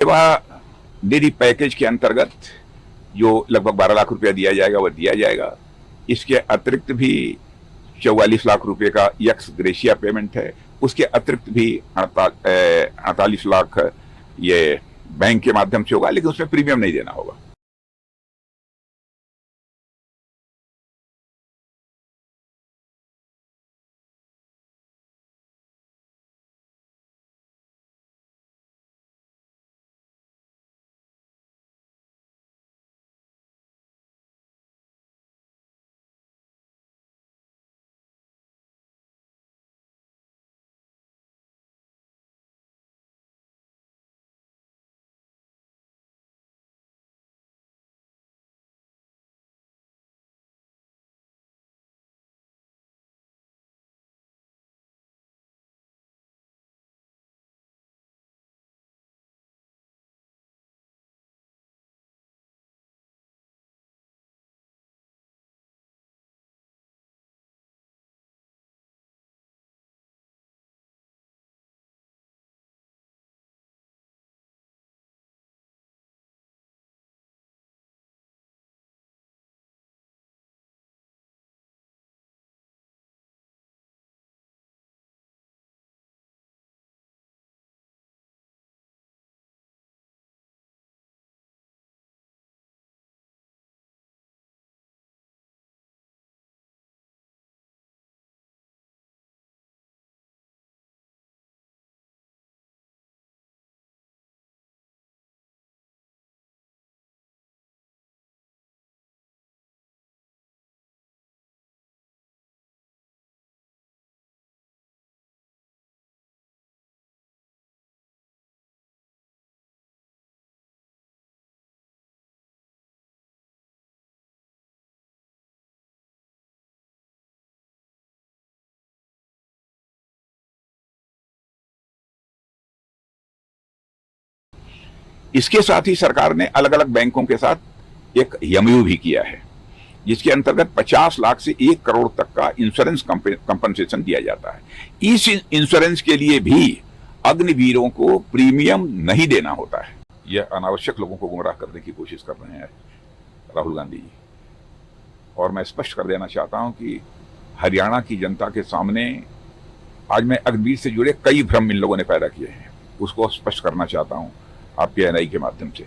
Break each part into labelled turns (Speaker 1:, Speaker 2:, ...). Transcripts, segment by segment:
Speaker 1: सेवा निधि पैकेज के अंतर्गत जो लगभग 12 लाख रुपया दिया जाएगा वह दिया जाएगा। इसके अतिरिक्त भी 44 लाख रुपए का एक्स ग्रेशिया पेमेंट है। उसके अतिरिक्त भी 48 लाख ये बैंक के माध्यम से होगा, लेकिन उसमें प्रीमियम नहीं देना होगा। इसके साथ ही सरकार ने अलग अलग बैंकों के साथ एक एमओयू भी किया है, जिसके अंतर्गत 50 लाख से 1 करोड़ तक का इंश्योरेंस कंपनसेशन दिया जाता है। इस इंश्योरेंस के लिए भी अग्निवीरों को प्रीमियम नहीं देना होता है। यह अनावश्यक लोगों को गुमराह करने की कोशिश कर रहे हैं राहुल गांधी जी। और मैं स्पष्ट कर देना चाहता हूं कि हरियाणा की जनता के सामने आज मैं अग्निवीर से जुड़े कई भ्रम इन लोगों ने पैदा किए हैं, उसको स्पष्ट करना चाहता हूं आपके एनआई के माध्यम से।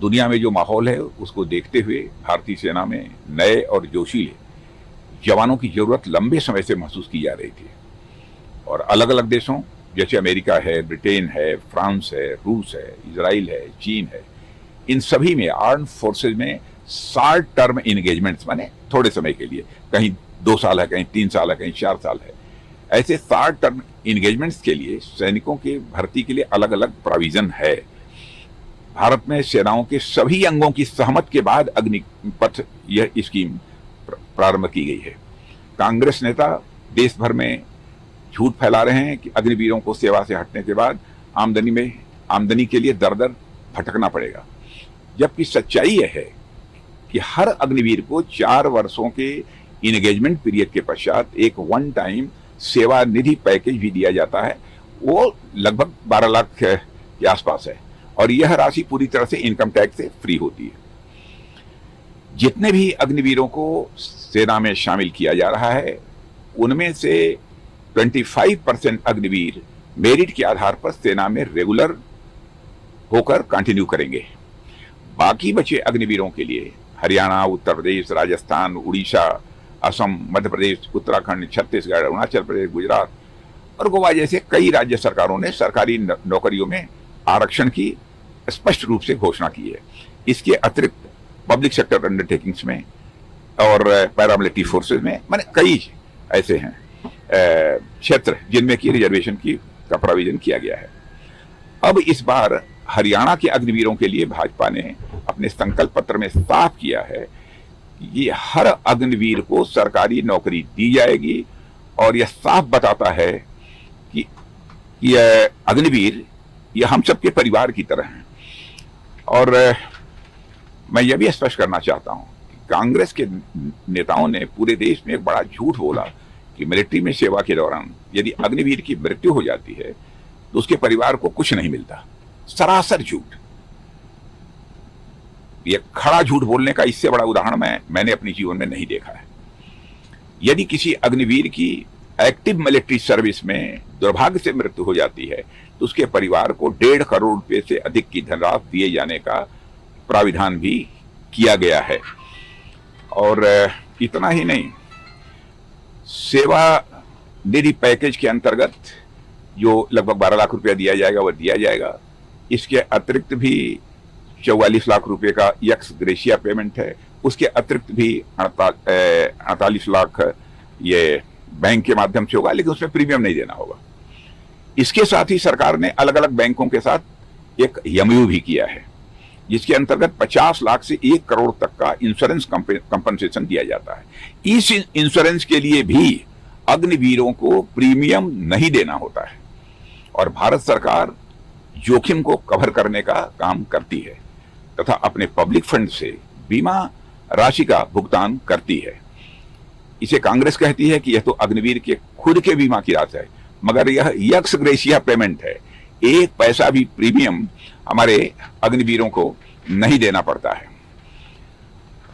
Speaker 1: दुनिया में जो माहौल है उसको देखते हुए भारतीय सेना में नए और जोशीले जवानों की जरूरत लंबे समय से महसूस की जा रही थी। और अलग अलग देशों जैसे अमेरिका है, ब्रिटेन है, फ्रांस है, रूस है, इजराइल है, चीन है, इन सभी में आर्म फोर्सेज में शॉर्ट टर्म एंगेजमेंट्स माने थोड़े समय के लिए, कहीं 2 साल है, कहीं 3 साल है, कहीं 4 साल है, ऐसे शॉर्ट टर्म एंगेजमेंट्स के लिए सैनिकों के भर्ती के लिए अलग अलग प्रोविजन है। भारत में सेनाओं के सभी अंगों की सहमत के बाद अग्निपथ यह स्कीम प्रारंभ की गई है। कांग्रेस नेता देश भर में झूठ फैला रहे हैं कि अग्निवीरों को सेवा से हटने के बाद आमदनी के लिए दर दर भटकना पड़ेगा, जबकि सच्चाई यह है कि हर अग्निवीर को 4 वर्षों के एंगेजमेंट पीरियड के पश्चात एक वन टाइम सेवा निधि पैकेज भी दिया जाता है। वो लगभग 12 लाख के आसपास है और यह राशि पूरी तरह से इनकम टैक्स से फ्री होती है। जितने भी अग्निवीरों को सेना में शामिल किया जा रहा है उनमें से 25% अग्निवीर मेरिट के आधार पर सेना में रेगुलर होकर कंटिन्यू करेंगे। बाकी बचे अग्निवीरों के लिए हरियाणा, उत्तर प्रदेश, राजस्थान, उड़ीसा, असम, मध्य प्रदेश, उत्तराखंड, छत्तीसगढ़, अरुणाचल प्रदेश, गुजरात और गोवा जैसे कई राज्य सरकारों ने सरकारी नौकरियों में आरक्षण की स्पष्ट रूप से घोषणा की है। इसके अतिरिक्त पब्लिक सेक्टर अंडरटेकिंग्स में और पैरामिलिट्री फोर्सेज में माने कई ऐसे हैं क्षेत्र जिनमें की रिजर्वेशन का प्रोविजन किया गया है। अब इस बार हरियाणा के अग्निवीरों के लिए भाजपा ने अपने संकल्प पत्र में साफ किया है कि हर अग्निवीर को सरकारी नौकरी दी जाएगी और यह साफ बताता है कि यह अग्निवीर यह हम सबके परिवार की तरह हैं। और मैं यह भी स्पष्ट करना चाहता हूं कि कांग्रेस के नेताओं ने पूरे देश में एक बड़ा झूठ बोला कि मिलिट्री में सेवा के दौरान यदि अग्निवीर की मृत्यु हो जाती है तो उसके परिवार को कुछ नहीं मिलता, सरासर झूठ। ये खड़ा झूठ बोलने का इससे बड़ा उदाहरण मैंने अपने जीवन में नहीं देखा है। यदि किसी अग्निवीर की एक्टिव मिलिट्री सर्विस में दुर्भाग्य से मृत्यु हो जाती है तो उसके परिवार को 1.5 करोड़ रुपए से अधिक की धनराशि दिए जाने का प्राविधान भी किया गया है। और इतना ही नहीं, सेवा निधि पैकेज के अंतर्गत जो लगभग 12 लाख रुपया दिया जाएगा वह दिया जाएगा। इसके अतिरिक्त भी 44 लाख रुपए का एक्स ग्रेशिया पेमेंट है। उसके अतिरिक्त भी 48 लाख ये बैंक के माध्यम से होगा, लेकिन उसमें प्रीमियम नहीं देना होगा। इसके साथ ही सरकार ने अलग अलग बैंकों के साथ एक एमओयू भी किया है, जिसके अंतर्गत 50 लाख से 1 करोड़ तक का इंश्योरेंस कंपनसेशन दिया जाता है। इस इंश्योरेंस के लिए भी अग्निवीरों को प्रीमियम नहीं देना होता है और भारत सरकार जोखिम को कवर करने का काम करती है तथा अपने पब्लिक फंड से बीमा राशि का भुगतान करती है। इसे कांग्रेस कहती है कि यह तो अग्निवीर के खुद के बीमा की राशि है, मगर यह एक्स ग्रेशिया पेमेंट है। 1 पैसा भी प्रीमियम हमारे अग्निवीरों को नहीं देना पड़ता है।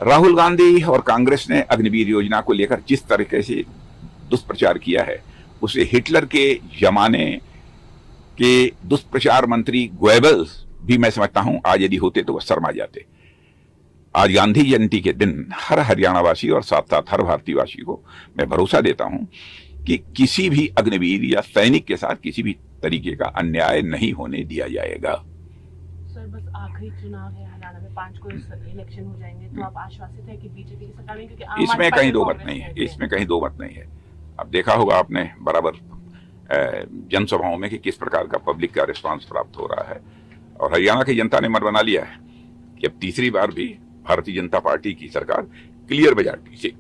Speaker 1: राहुल गांधी और कांग्रेस ने अग्निवीर योजना को लेकर जिस तरीके से दुष्प्रचार किया है, उसे हिटलर के जमाने के दुष्प्रचार मंत्री गोएबल्स भी मैं समझता हूं आज यदि होते तो वह शर्मा जाते। आज गांधी जयंती के दिन हर हरियाणावासी और साथ साथ हर भारतीयवासी को मैं भरोसा देता हूं कि किसी भी अग्निवीर या सैनिक के साथ किसी भी तरीके का अन्याय नहीं होने दिया जाएगा।
Speaker 2: सर, बस आखिरी चुनाव है हरियाणा में, 5 को इलेक्शन हो जाएंगे, तो आप आश्वासित है कि बीजेपी की सरकार में, क्योंकि
Speaker 1: इसमें कहीं दो मत नहीं है, इसमें कहीं दो मत नहीं है। अब देखा होगा आपने बराबर जनसभाओं में कि किस प्रकार का पब्लिक का रिस्पांस प्राप्त हो रहा है और हरियाणा की जनता ने मन बना लिया है कि अब तीसरी बार भी भारतीय जनता पार्टी की सरकार क्लियर मेजॉरिटी से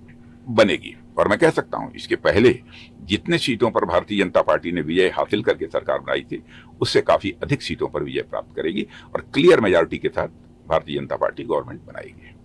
Speaker 1: बनेगी। और मैं कह सकता हूं इसके पहले जितने सीटों पर भारतीय जनता पार्टी ने विजय हासिल करके सरकार बनाई थी उससे काफी अधिक सीटों पर विजय प्राप्त करेगी और क्लियर मेजॉरिटी के साथ भारतीय जनता पार्टी गवर्नमेंट बनाएगी।